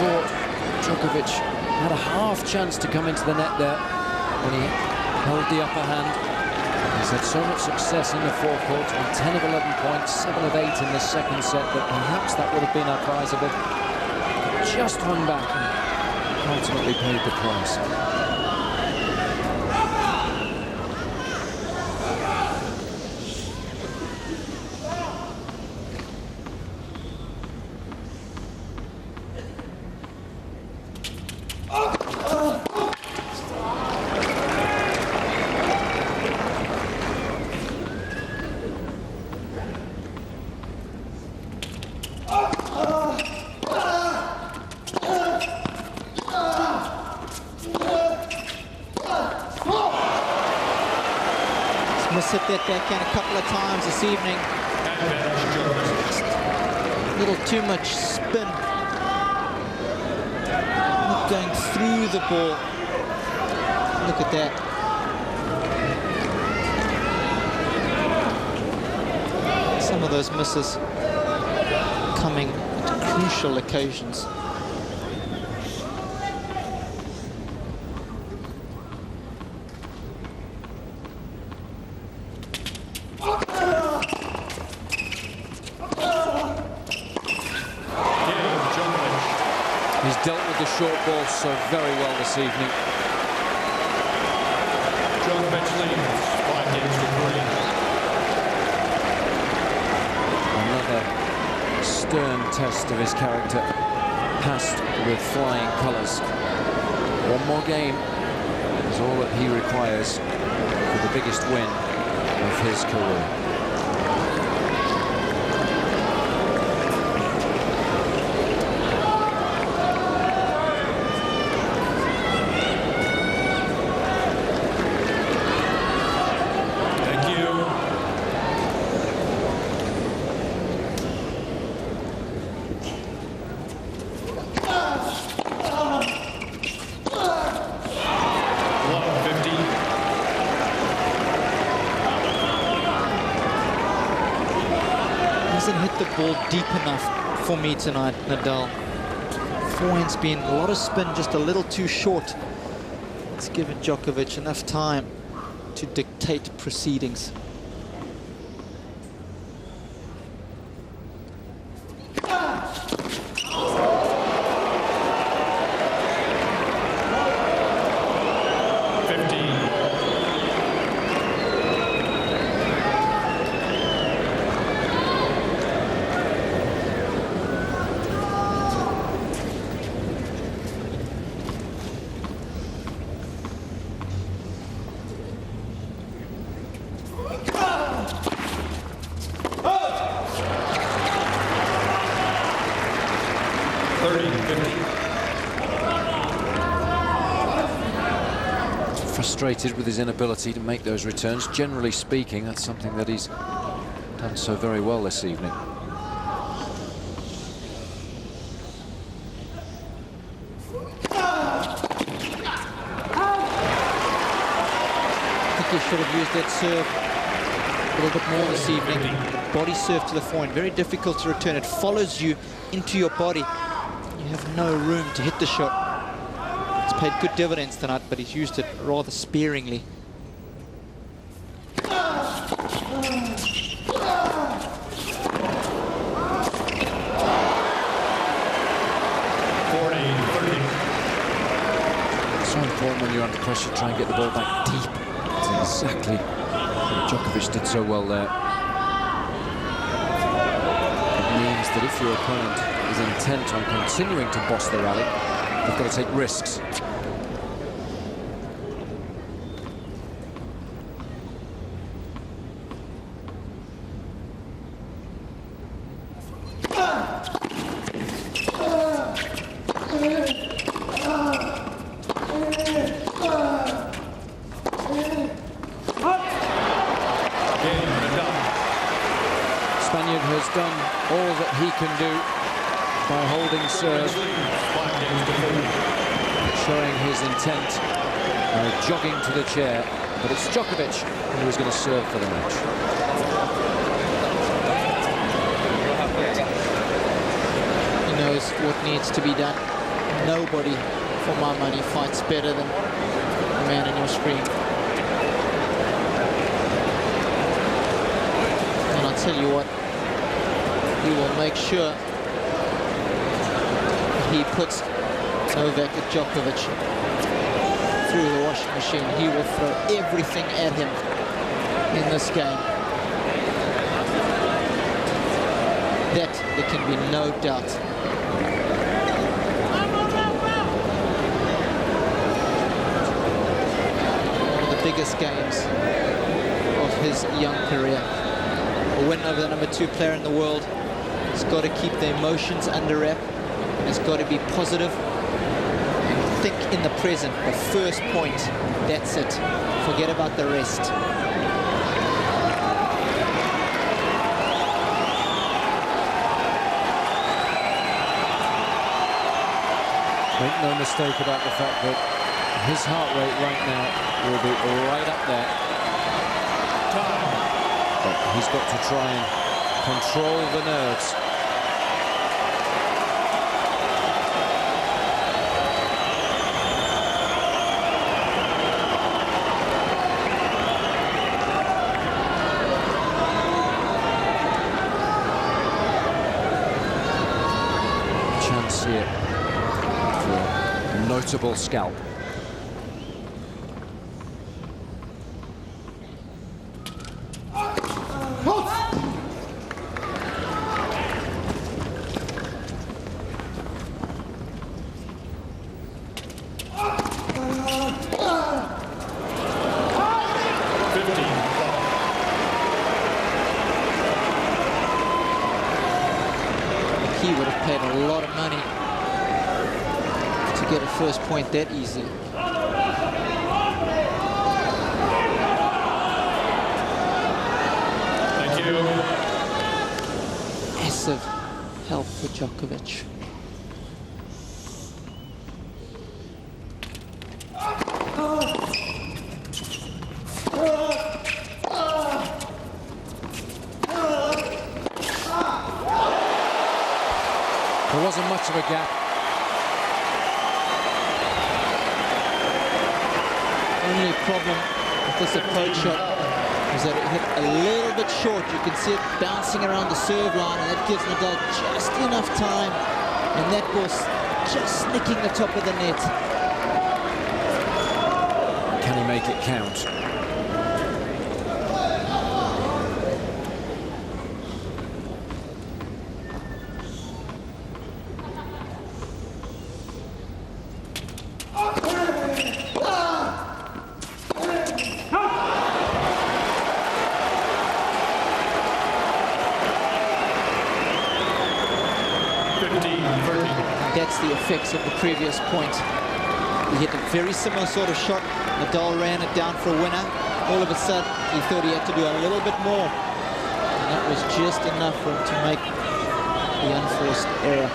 thought Djokovic had a half chance to come into the net there when he held the upper hand. He's had so much success in the forecourt, on 10 of 11 points, 7 of 8 in the second set, that perhaps that would have been advisable. Just hung back and ultimately paid the price. Must hit that backhand a couple of times this evening. A little too much spin. Not going through the ball. Look at that. Some of those misses coming at crucial occasions. He's dealt with the short ball so very well this evening. Djokovic leads 5 games to 3. Another stern test of his character, passed with flying colours. One more game is all that he requires for the biggest win of his career. Hasn't hit the ball deep enough for me tonight, Nadal. Forehand's been a lot of spin, just a little too short. It's given Djokovic enough time to dictate proceedings. Frustrated with his inability to make those returns. Generally speaking, that's something that he's done so very well this evening. I think he should have used that serve a little bit more this evening. The body serve to the forehand, very difficult to return. It follows you into your body. You have no room to hit the shot. It's paid good dividends tonight, but he's used it rather sparingly. So important when you're under pressure, try and get the ball back deep. That's exactly what Djokovic did so well there. It means that if your opponent is intent on continuing to boss the rally, they've got to take risks. Spaniard has done all that he can do by holding serve, showing his intent, jogging to the chair, but it's Djokovic who is going to serve for the match. He knows what needs to be done. Nobody, for my money, fights better than the man on your screen. And I'll tell you what, he will make sure he puts Novak Djokovic through the washing machine. He will throw everything at him in this game. That there can be no doubt. One of the biggest games of his young career. A win over the #2 player in the world. He's got to keep the emotions under wrap. He's got to be positive and think in the present. The first point, that's it. Forget about the rest. Make no mistake about the fact that his heart rate right now will be right up there. But he's got to try and control the nerves. Chance here for a notable scalp. He would have paid a lot of money to get a first point that easy. Thank you. Massive help for Djokovic. There wasn't much of a gap. Only problem with this approach shot is that it hit a little bit short. You can see it bouncing around the serve line, and that gives Nadal just enough time. And that was just nicking the top of the net. Can he make it count? That's the effects of the previous point. He hit a very similar sort of shot. Nadal ran it down for a winner. All of a sudden, he thought he had to do a little bit more. And that was just enough for him to make the unforced error.